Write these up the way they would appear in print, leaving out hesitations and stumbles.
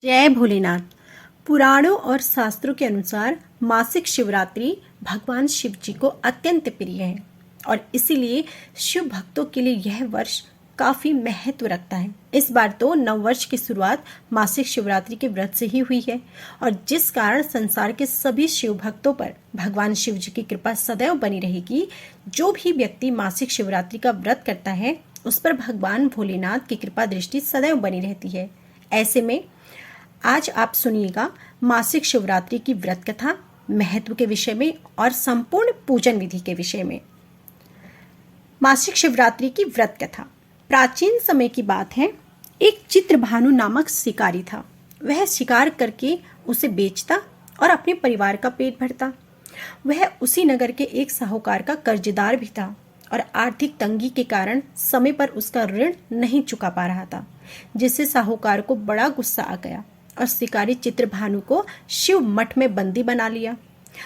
जय भोलेनाथ। पुराणों और शास्त्रों के अनुसार मासिक शिवरात्रि भगवान शिव जी को अत्यंत प्रिय है और इसीलिए शिव भक्तों के लिए यह वर्ष काफी महत्व रखता है। इस बार तो नव वर्ष की शुरुआत मासिक शिवरात्रि के व्रत से ही हुई है और जिस कारण संसार के सभी शिव भक्तों पर भगवान शिव जी की कृपा सदैव बनी रहेगी। जो भी व्यक्ति मासिक शिवरात्रि का व्रत करता है उस पर भगवान भोलेनाथ की कृपा दृष्टि सदैव बनी रहती है। ऐसे में आज आप सुनिएगा मासिक शिवरात्रि की व्रत कथा, महत्व के विषय में और संपूर्ण पूजन विधि के विषय में। मासिक शिवरात्रि की व्रत कथा प्राचीन समय की बात है। एक चित्रभानु नामक शिकारी था। वह शिकार करके उसे बेचता और अपने परिवार का पेट भरता। वह उसी नगर के एक साहूकार का कर्जदार भी था और आर्थिक तंगी के कारण समय पर उसका ऋण नहीं चुका पा रहा था, जिससे साहूकार को बड़ा गुस्सा आ गया और शिकारी चित्रभानु को शिव मठ में बंदी बना लिया।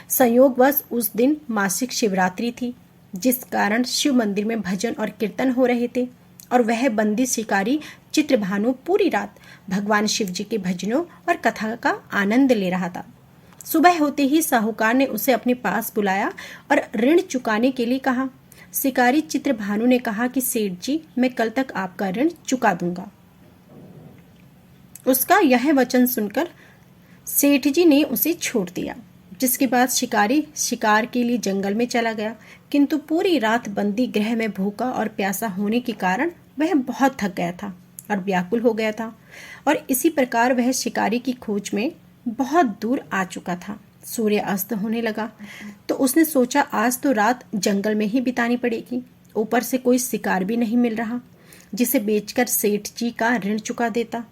संयोगवश उस दिन मासिक शिवरात्रि थी, जिस कारण शिव मंदिर में भजन और कीर्तन हो रहे थे और वह बंदी शिकारी चित्रभानु पूरी रात भगवान शिव जी के भजनों और कथा का आनंद ले रहा था। सुबह होते ही साहूकार ने उसे अपने पास बुलाया और ऋण चुकाने के लिए कहा। शिकारी चित्रभानु ने कहा कि सेठ जी, मैं कल तक आपका ऋण चुका दूंगा। उसका यह वचन सुनकर सेठ जी ने उसे छोड़ दिया, जिसके बाद शिकारी शिकार के लिए जंगल में चला गया। किंतु पूरी रात बंदी गृह में भूखा और प्यासा होने के कारण वह बहुत थक गया था और व्याकुल हो गया था और इसी प्रकार वह शिकारी की खोज में बहुत दूर आ चुका था। सूर्य अस्त होने लगा तो उसने सोचा आज तो रात जंगल में ही बितानी पड़ेगी। ऊपर से कोई शिकार भी नहीं मिल रहा जिसे बेचकर सेठ जी का ऋण चुका देता।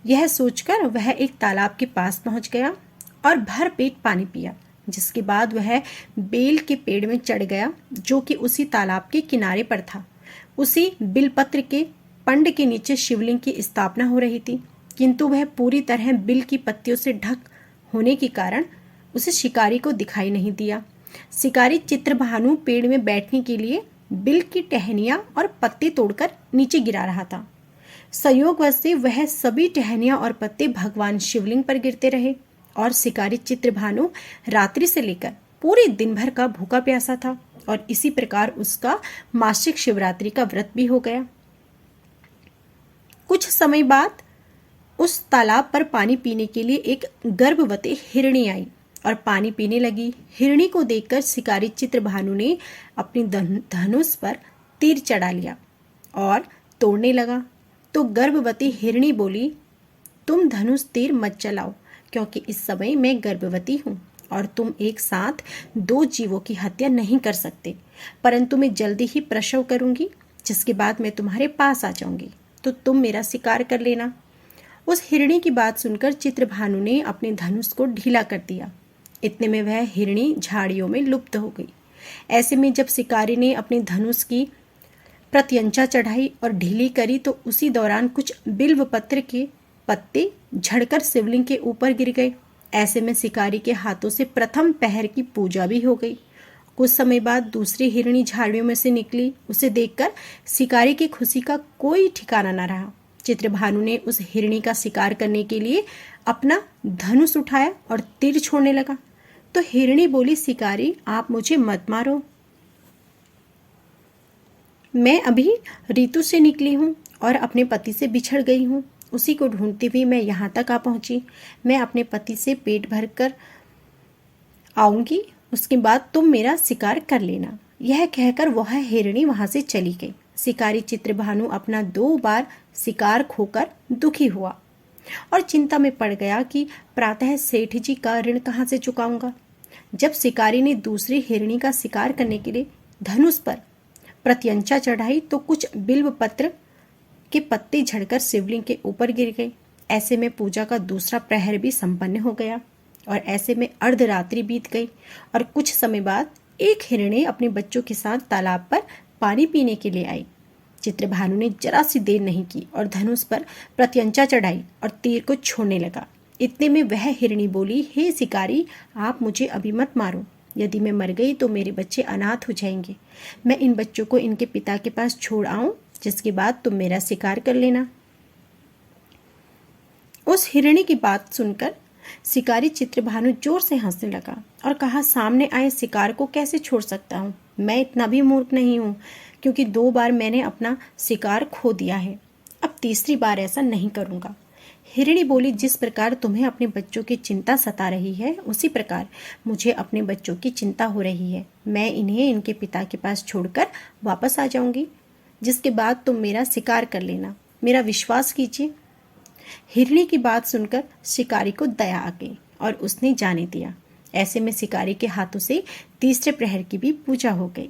यह सोचकर वह एक तालाब के पास पहुंच गया और भर पेट पानी पिया, जिसके बाद वह बेल के पेड़ में चढ़ गया जो कि उसी तालाब के किनारे पर था। उसी बिलपत्र के पंड के नीचे शिवलिंग की स्थापना हो रही थी, किंतु वह पूरी तरह बिल की पत्तियों से ढक होने के कारण उसे शिकारी को दिखाई नहीं दिया। शिकारी चित्रभानु पेड़ में बैठने के लिए बिल की टहनियां और पत्ते तोड़कर नीचे गिरा रहा था। संयोगवश से वह सभी टहनियां और पत्ते भगवान शिवलिंग पर गिरते रहे और शिकारी चित्रभानु रात्रि से लेकर पूरे दिन भर का भूखा प्यासा था और इसी प्रकार उसका मासिक शिवरात्रि का व्रत भी हो गया। कुछ समय बाद उस तालाब पर पानी पीने के लिए एक गर्भवती हिरणी आई और पानी पीने लगी। हिरणी को देखकर शिकारी चित्रभानु ने अपनी धनुष पर तीर चढ़ा लिया और तोड़ने लगा तो गर्भवती हिरणी बोली, तुम धनुष तीर मत चलाओ, क्योंकि इस समय मैं गर्भवती हूँ और तुम एक साथ दो जीवों की हत्या नहीं कर सकते, परंतु मैं जल्दी ही प्रसव करूंगी, जिसके बाद मैं तुम्हारे पास आ जाऊंगी, तो तुम मेरा शिकार कर लेना। उस हिरणी की बात सुनकर चित्रभानु ने अपने धनुष को ढीला कर दिया। इतने में वह हिरणी झाड़ियों में लुप्त हो गई। ऐसे में जब शिकारी ने अपने धनुष की प्रत्यंचा चढ़ाई और ढीली करी तो उसी दौरान कुछ बिल्व पत्र के पत्ते झड़कर शिवलिंग के ऊपर गिर गए। ऐसे में शिकारी के हाथों से प्रथम पहर की पूजा भी हो गई। कुछ समय बाद दूसरी हिरणी झाड़ियों में से निकली। उसे देखकर शिकारी की खुशी का कोई ठिकाना न रहा। चित्रभानु ने उस हिरणी का शिकार करने के लिए अपना धनुष उठाया और तीर छोड़ने लगा तो हिरणी बोली, शिकारी, आप मुझे मत मारो, मैं अभी ऋतु से निकली हूँ और अपने पति से बिछड़ गई हूँ। उसी को ढूंढती हुई मैं यहाँ तक आ पहुँची। मैं अपने पति से पेट भर कर आऊँगी, उसके बाद तुम मेरा शिकार कर लेना। यह कहकर वह हिरणी वहाँ से चली गई। शिकारी चित्रभानु अपना 2 बार शिकार खोकर दुखी हुआ और चिंता में पड़ गया कि प्रातः सेठ जी का ऋण कहाँ से चुकाऊंगा। जब शिकारी ने दूसरी हिरणी का शिकार करने के लिए धनुष पर प्रत्यंचा चढ़ाई तो कुछ बिल्व पत्र के पत्ते झड़कर शिवलिंग के ऊपर गिर गए। ऐसे में पूजा का दूसरा प्रहर भी संपन्न हो गया और ऐसे में अर्धरात्रि बीत गई और कुछ समय बाद एक हिरणी अपने बच्चों के साथ तालाब पर पानी पीने के लिए आई। चित्रभानु ने जरा सी देर नहीं की और धनुष पर प्रत्यंचा चढ़ाई और तीर को छोड़ने लगा। इतने में वह हिरणी बोली, हे शिकारी, आप मुझे अभी मत मारो, यदि मैं मर गई तो मेरे बच्चे अनाथ हो जाएंगे। मैं इन बच्चों को इनके पिता के पास छोड़ आऊं, जिसके बाद तुम मेरा शिकार कर लेना। उस हिरणी की बात सुनकर शिकारी चित्रभानु जोर से हंसने लगा और कहा, सामने आए शिकार को कैसे छोड़ सकता हूँ? मैं इतना भी मूर्ख नहीं हूँ, क्योंकि 2 बार मैंने अपना शिकार खो दिया है। अब तीसरी बार ऐसा नहीं करूँगा। हिरणी बोली, जिस प्रकार तुम्हें अपने बच्चों की चिंता सता रही है, उसी प्रकार मुझे अपने बच्चों की चिंता हो रही है। मैं इन्हें इनके पिता के पास छोड़कर वापस आ जाऊंगी, जिसके बाद तुम मेरा शिकार कर लेना। मेरा विश्वास कीजिए। हिरणी की बात सुनकर शिकारी को दया आ गई और उसने जाने दिया। ऐसे में शिकारी के हाथों से तीसरे प्रहर की भी पूजा हो गई।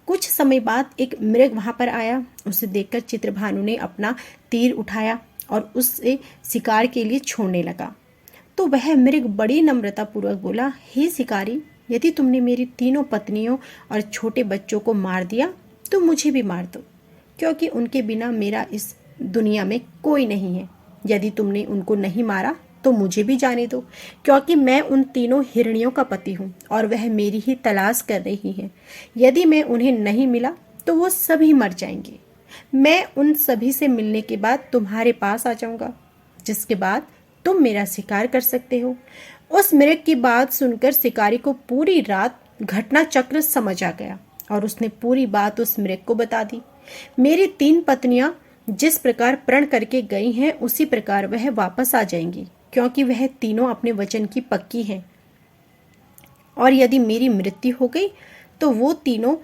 कुछ समय बाद एक मृग वहां पर आया। उसे देखकर चित्रभानु ने अपना तीर उठाया और उससे शिकार के लिए छोड़ने लगा। तो वह मृग बड़ी नम्रता पूर्वक बोला, हे शिकारी, यदि तुमने मेरी तीनों पत्नियों और छोटे बच्चों को मार दिया तो मुझे भी मार दो, क्योंकि उनके बिना मेरा इस दुनिया में कोई नहीं है। यदि तुमने उनको नहीं मारा तो मुझे भी जाने दो, क्योंकि मैं उन तीनों हिरणियों का पति हूँ और वह मेरी ही तलाश कर रही हैं। यदि मैं उन्हें नहीं मिला तो वो सभी मर जाएंगे। मैं उन सभी से मिलने के बाद तुम्हारे पास आ जाऊंगा, जिसके बाद तुम मेरा शिकार कर सकते हो। उस मृग की बात सुनकर शिकारी को पूरी रात घटना चक्र समझ आ गया और उसने पूरी बात उस मृग को बता दी। मेरी 3 पत्नियां जिस प्रकार प्रण करके गई हैं, उसी प्रकार वह वापस आ जाएंगी, क्योंकि वह तीनों अपने वचन की पक्की हैं। और यदि मेरी मृत्यु हो गई तो वो तीनों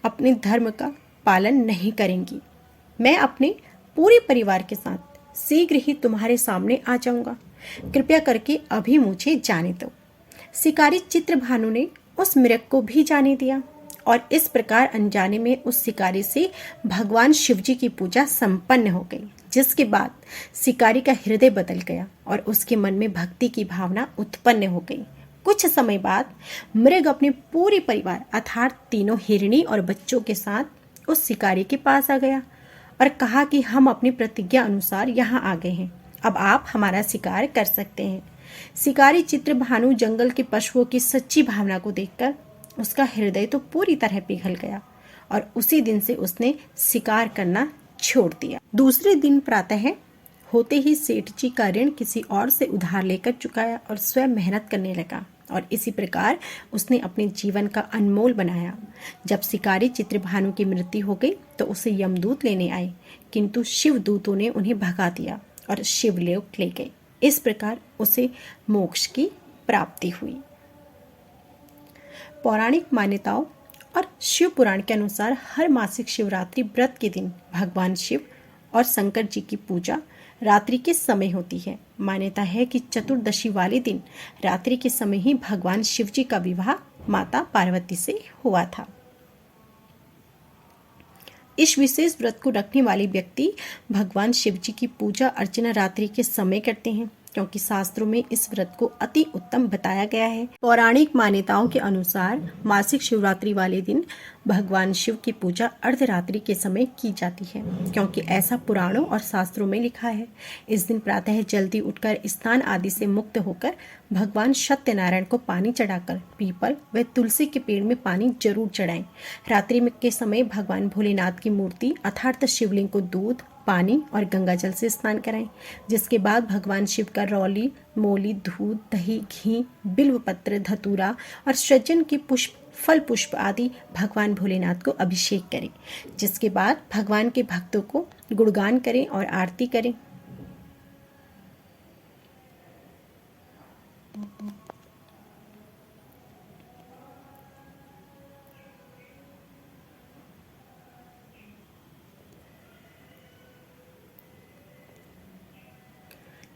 अपने धर्म का पालन नहीं करेंगी। मैं अपने पूरे परिवार के साथ शीघ्र ही तुम्हारे सामने आ जाऊंगा। कृपया करके अभी मुझे जाने दो। शिकारी चित्रभानु ने उस मृग को भी जाने दिया और इस प्रकार अनजाने में उस शिकारी से भगवान शिवजी की पूजा संपन्न हो गई, जिसके बाद शिकारी का हृदय बदल गया और उसके मन में भक्ति की भावना उत्पन्न हो गई। कुछ समय बाद मृग अपने पूरे परिवार अर्थात तीनों हिरणी और बच्चों के साथ उस शिकारी के पास आ गया और कहा कि हम अपनी प्रतिज्ञा अनुसार यहाँ आ गए हैं, अब आप हमारा शिकार कर सकते हैं। शिकारी चित्रभानु जंगल के पशुओं की सच्ची भावना को देखकर उसका हृदय तो पूरी तरह पिघल गया और उसी दिन से उसने शिकार करना छोड़ दिया। दूसरे दिन प्रातः होते ही सेठ जी का ऋण किसी और से उधार लेकर चुकाया और स्वयं मेहनत करने लगा और इसी प्रकार उसने अपने जीवन का अनमोल बनाया। जब शिकारी चित्रभानु की मृत्यु हो गई तो उसे यमदूत लेने आए, किंतु शिवदूतों ने उन्हें भगा दिया और शिवलोक ले गए। इस प्रकार उसे मोक्ष की प्राप्ति हुई। पौराणिक मान्यताओं और शिव पुराण के अनुसार हर मासिक शिवरात्रि व्रत के दिन भगवान शिव और शंकर जी की पूजा रात्रि के समय होती है। मान्यता है कि चतुर्दशी वाले दिन रात्रि के समय ही भगवान शिव जी का विवाह माता पार्वती से हुआ था। इस विशेष व्रत को रखने वाले व्यक्ति भगवान शिव जी की पूजा अर्चना रात्रि के समय करते हैं, क्योंकि शास्त्रों में इस व्रत को अति उत्तम बताया गया है। पौराणिक मान्यताओं के अनुसार मासिक शिवरात्रि वाले दिन भगवान शिव की पूजा अर्धरात्रि के समय की जाती है, क्योंकि ऐसा पुराणों और शास्त्रों में लिखा है। इस दिन प्रातः जल्दी उठकर स्नान आदि से मुक्त होकर भगवान सत्यनारायण को पानी चढ़ाकर पीपल व तुलसी के पेड़ में पानी जरूर चढ़ाएं। रात्रि में के समय भगवान भोलेनाथ की मूर्ति अर्थात शिवलिंग को दूध, पानी और गंगा जल से स्नान कराएं, जिसके बाद भगवान शिव का रौली, मोली, दूध, दही, घी, बिल्वपत्र, धतूरा और सृजन के पुष्प, फल पुष्प आदि भगवान भोलेनाथ को अभिषेक करें, जिसके बाद भगवान के भक्तों को गुणगान करें और आरती करें।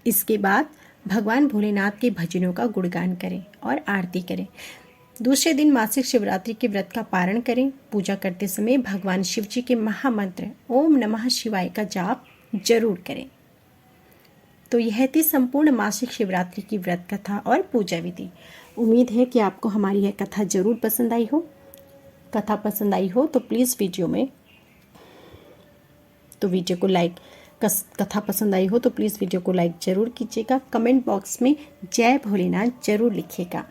इसके बाद भगवान भोलेनाथ के भजनों का गुणगान करें और आरती करें। दूसरे दिन मासिक शिवरात्रि के व्रत का पारण करें। पूजा करते समय भगवान शिव जी के महामंत्र ओम नमः शिवाय का जाप जरूर करें। तो यह थी संपूर्ण मासिक शिवरात्रि की व्रत कथा और पूजा विधि। उम्मीद है कि आपको हमारी यह कथा जरूर पसंद आई हो। कथा पसंद आई हो तो प्लीज़ वीडियो को लाइक, कथा पसंद आई हो तो प्लीज़ वीडियो को लाइक ज़रूर कीजिएगा। कमेंट बॉक्स में जय भोलेनाथ ज़रूर लिखिएगा।